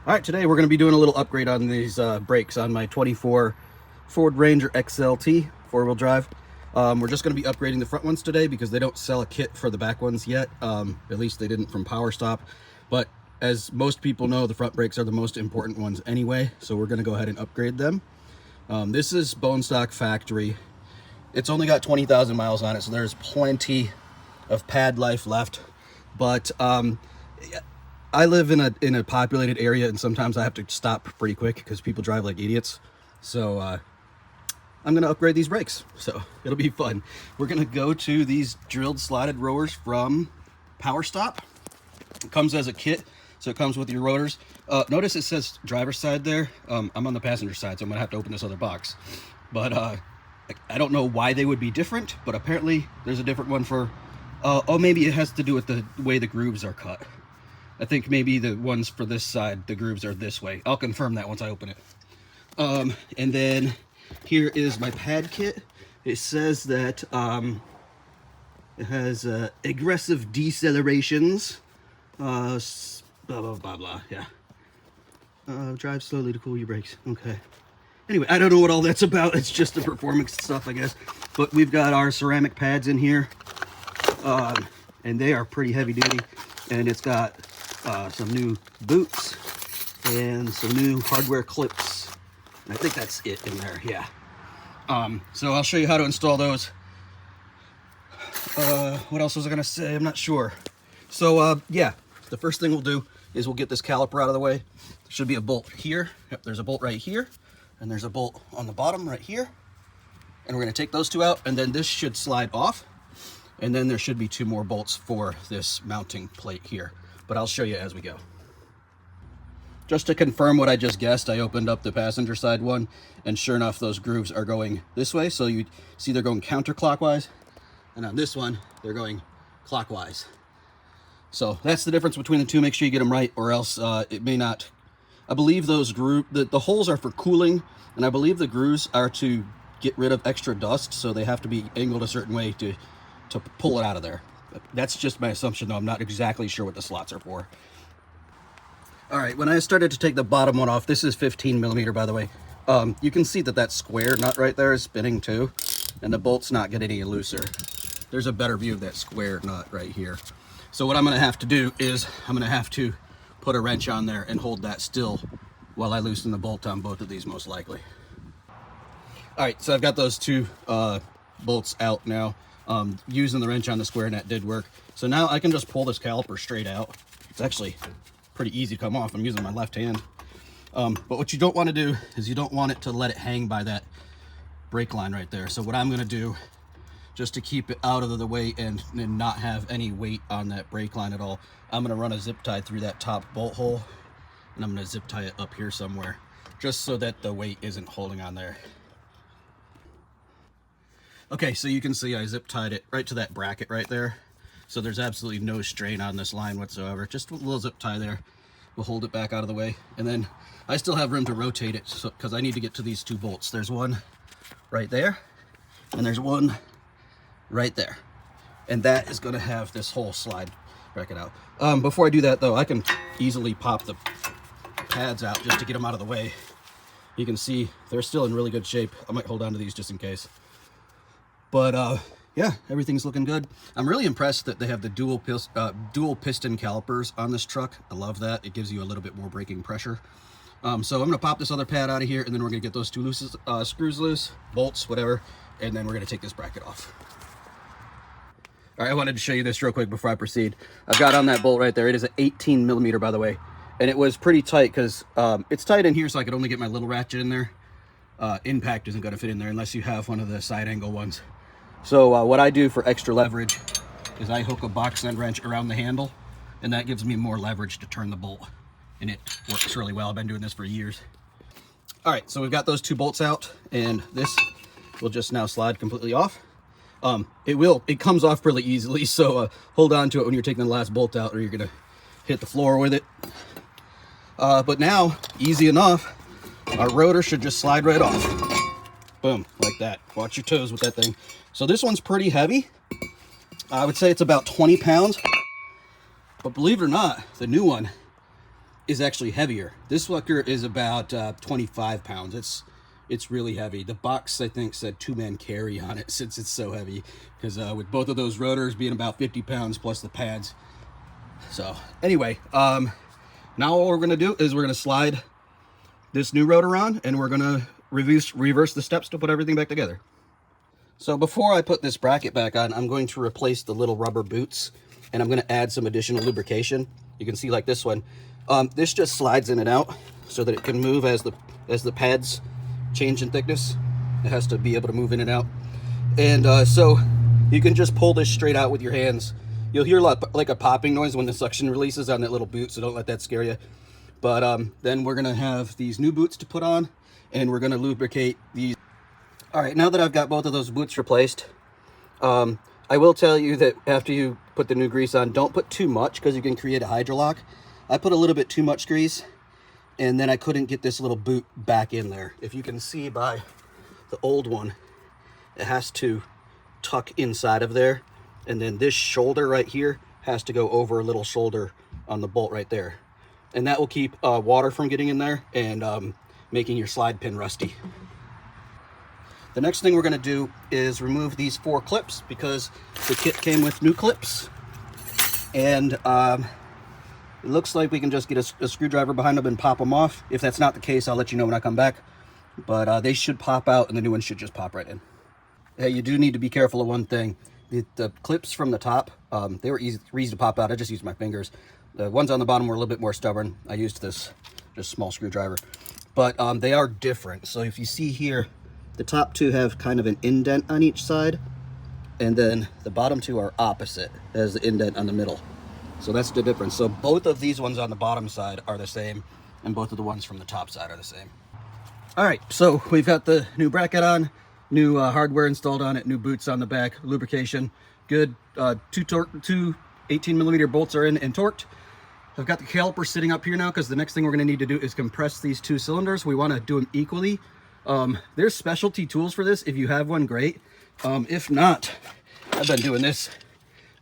All right, today we're going to be doing a little upgrade on these brakes on my 24 Ford Ranger XLT four-wheel drive. We're just going to be upgrading the front ones today because they don't sell a kit for the back ones yet. At least they didn't from Powerstop. But as most people know, the front brakes are the most important ones anyway, so we're going to go ahead and upgrade them. This is bone stock factory. It's only got 20,000 miles on it, so there's plenty of pad life left. But I live in a populated area, and sometimes I have to stop pretty quick because people drive like idiots. So I'm gonna upgrade these brakes, so it'll be fun. We're gonna go to these drilled slotted rotors from Powerstop. It comes as a kit, so it comes with your rotors. Notice it says driver's side there. I'm on the passenger side, so I'm gonna have to open this other box. But I don't know why they would be different, but apparently there's a different one for. Oh, maybe it has to do with the way the grooves are cut. I think maybe the ones for this side, the grooves are this way. I'll confirm that once I open it. And then here is my pad kit. It says that it has aggressive decelerations. Blah, blah, blah, blah, yeah. Drive slowly to cool your brakes. Okay. Anyway, I don't know what all that's about. It's just the performance stuff, I guess. But we've got our ceramic pads in here. And they are pretty heavy duty. And it's got some new boots and some new hardware clips. And I think that's it in there, yeah. So I'll show you how to install those. What else was I gonna say? I'm not sure. So yeah, the first thing we'll do is we'll get this caliper out of the way. There should be a bolt here. Yep, there's a bolt right here, and there's a bolt on the bottom right here. And we're gonna take those two out, and then this should slide off. And then there should be two more bolts for this mounting plate here. But I'll show you as we go. Just to confirm what I just guessed, I opened up the passenger side one, and sure enough, those grooves are going this way. So you see they're going counterclockwise, and on this one, they're going clockwise. So that's the difference between the two. Make sure you get them right, or else it may not. I believe those the holes are for cooling, and I believe the grooves are to get rid of extra dust, so they have to be angled a certain way to pull it out of there. That's just my assumption, though. I'm not exactly sure what the slots are for. All right, when I started to take the bottom one off, this is 15 millimeter, by the way. You can see that square nut right there is spinning too, and the bolt's not getting any looser. There's a better view of that square nut right here. So what I'm gonna have to do is I'm gonna have to put a wrench on there and hold that still while I loosen the bolt on both of these, most likely. All right, so I've got those two bolts out now. Using the wrench on the square nut did work. So now I can just pull this caliper straight out. It's actually pretty easy to come off. I'm using my left hand. But what you don't want to do is you don't want it to let it hang by that brake line right there. So what I'm going to do, just to keep it out of the way and not have any weight on that brake line at all, I'm going to run a zip tie through that top bolt hole, and I'm going to zip tie it up here somewhere, just so that the weight isn't holding on there. Okay, so you can see I zip tied it right to that bracket right there. So there's absolutely no strain on this line whatsoever. Just a little zip tie there. We'll hold it back out of the way. And then I still have room to rotate it because I need to get to these two bolts. There's one right there, and there's one right there. And that is gonna have this whole slide bracket out. Before I do that though, I can easily pop the pads out just to get them out of the way. You can see they're still in really good shape. I might hold on to these just in case. But yeah, everything's looking good. I'm really impressed that they have the dual piston calipers on this truck. I love that. It gives you a little bit more braking pressure. So I'm gonna pop this other pad out of here, and then we're gonna get those two screws loose, bolts, whatever, and then we're gonna take this bracket off. All right, I wanted to show you this real quick before I proceed. I've got on that bolt right there. It is an 18 millimeter, by the way, and it was pretty tight because it's tight in here, so I could only get my little ratchet in there. Impact isn't gonna fit in there unless you have one of the side angle ones. So what I do for extra leverage is I hook a box end wrench around the handle, and that gives me more leverage to turn the bolt, and it works really well. I've been doing this for years. All right, so we've got those two bolts out, and this will just now slide completely off. It comes off really easily, so hold on to it when you're taking the last bolt out, or you're gonna hit the floor with it. But now, easy enough, our rotor should just slide right off. Boom, like that. Watch your toes with that thing. So this one's pretty heavy. I would say it's about 20 pounds. But believe it or not, the new one is actually heavier. This sucker is about 25 pounds. It's really heavy. The box, I think, said 2-man carry on it since it's so heavy, because with both of those rotors being about 50 pounds plus the pads. So anyway, now what we're going to do is we're going to slide this new rotor on, and we're going to reverse the steps to put everything back together. So before I put this bracket back on, I'm going to replace the little rubber boots, and I'm going to add some additional lubrication. You can see like this one. This just slides in and out so that it can move as the pads change in thickness. It has to be able to move in and out. And so you can just pull this straight out with your hands. You'll hear like a popping noise when the suction releases on that little boot, so don't let that scare you. But then we're gonna have these new boots to put on, and we're gonna lubricate these. All right, now that I've got both of those boots replaced, I will tell you that after you put the new grease on, don't put too much, because you can create a hydrolock. I put a little bit too much grease, and then I couldn't get this little boot back in there. If you can see by the old one, it has to tuck inside of there, and then this shoulder right here has to go over a little shoulder on the bolt right there, and that will keep water from getting in there and making your slide pin rusty. The next thing we're going to do is remove these 4 clips, because the kit came with new clips, and it looks like we can just get a screwdriver behind them and pop them off. If that's not the case, I'll let you know when I come back. But they should pop out, and the new ones should just pop right in. Hey, you do need to be careful of one thing. The clips from the top, they were easy to pop out. I just used my fingers. The ones on the bottom were a little bit more stubborn. I used this just small screwdriver. But they are different. So if you see here, the top 2 have kind of an indent on each side, and then the bottom 2 are opposite, as the indent on the middle. So that's the difference. So both of these ones on the bottom side are the same, and both of the ones from the top side are the same. All right, so we've got the new bracket on, new hardware installed on it, new boots on the back, lubrication, good. 2 18mm bolts are in and torqued. I've got the caliper sitting up here now, because the next thing we're gonna need to do is compress these 2 cylinders. We wanna do them equally. There's specialty tools for this. If you have one, great. If not, I've been doing this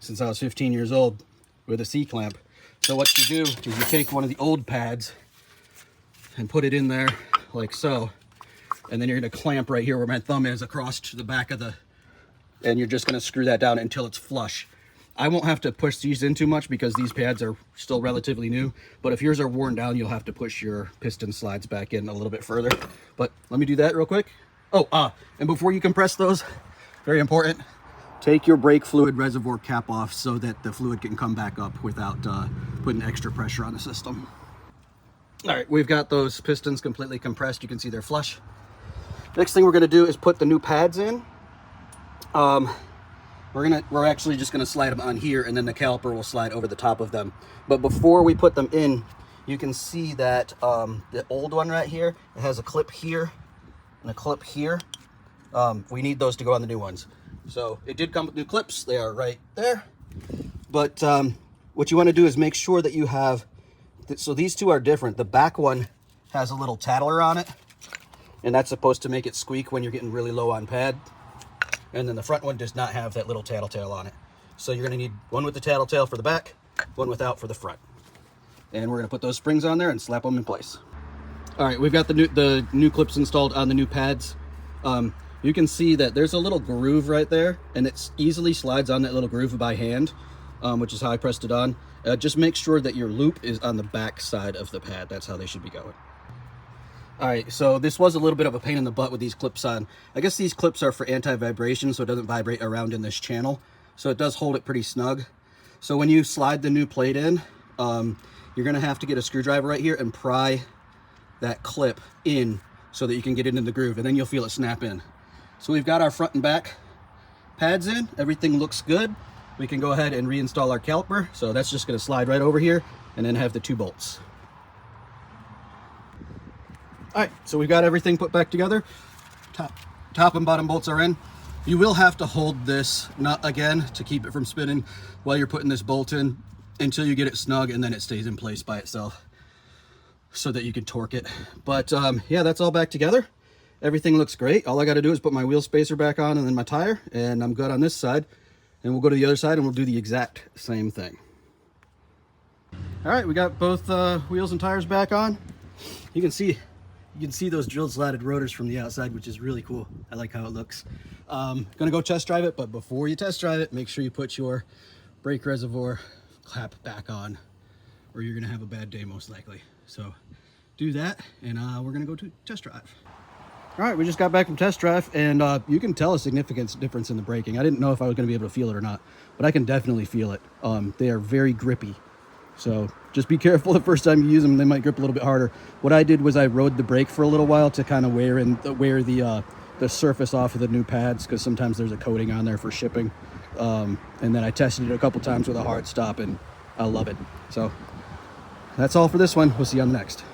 since I was 15 years old with a C-clamp. So what you do is you take one of the old pads and put it in there like so, and then you're going to clamp right here where my thumb is across to the back of and you're just going to screw that down until it's flush. I won't have to push these in too much, because these pads are still relatively new, but if yours are worn down, you'll have to push your piston slides back in a little bit further. But let me do that real quick. And before you compress those, very important, take your brake fluid reservoir cap off so that the fluid can come back up without putting extra pressure on the system. All right, we've got those pistons completely compressed. You can see they're flush. Next thing we're gonna do is put the new pads in. We're actually just gonna slide them on here, and then the caliper will slide over the top of them. But before we put them in, you can see that the old one right here, it has a clip here and a clip here. We need those to go on the new ones. So it did come with new clips. They are right there. But what you want to do is make sure that you have, so these 2 are different. The back one has a little tattler on it, and that's supposed to make it squeak when you're getting really low on pad. And then the front one does not have that little tattletale on it. So you're going to need one with the tattletale for the back, one without for the front. And we're going to put those springs on there and slap them in place. All right, we've got the new clips installed on the new pads. You can see that there's a little groove right there, and it easily slides on that little groove by hand, which is how I pressed it on. Just make sure that your loop is on the back side of the pad. That's how they should be going. All right, so this was a little bit of a pain in the butt with these clips on. I guess these clips are for anti-vibration, so it doesn't vibrate around in this channel. So it does hold it pretty snug. So when you slide the new plate in, you're gonna have to get a screwdriver right here and pry that clip in so that you can get it in the groove, and then you'll feel it snap in. So we've got our front and back pads in. Everything looks good. We can go ahead and reinstall our caliper. So that's just gonna slide right over here and then have the 2 bolts. All right, so we've got everything put back together. Top and bottom bolts are in. You will have to hold this nut again to keep it from spinning while you're putting this bolt in until you get it snug, and then it stays in place by itself so that you can torque it. But yeah, that's all back together. Everything looks great. All I got to do is put my wheel spacer back on and then my tire, and I'm good on this side. And we'll go to the other side and we'll do the exact same thing. All All right, we got both wheels and tires back on. You can see those drilled slatted rotors from the outside, which is really cool. I like how it looks. Gonna go test drive it, but before you test drive it, make sure you put your brake reservoir clap back on, or you're gonna have a bad day most likely. So do that, and we're gonna go to test drive. All right, we just got back from test drive, and you can tell a significant difference in the braking. I didn't know if I was gonna be able to feel it or not, but I can definitely feel it. They are very grippy. So just be careful the first time you use them. They might grip a little bit harder. What I did was I rode the brake for a little while to kind of wear the surface off of the new pads, because sometimes there's a coating on there for shipping. And then I tested it a couple times with a hard stop, and I love it. So that's all for this one. We'll see you on the next.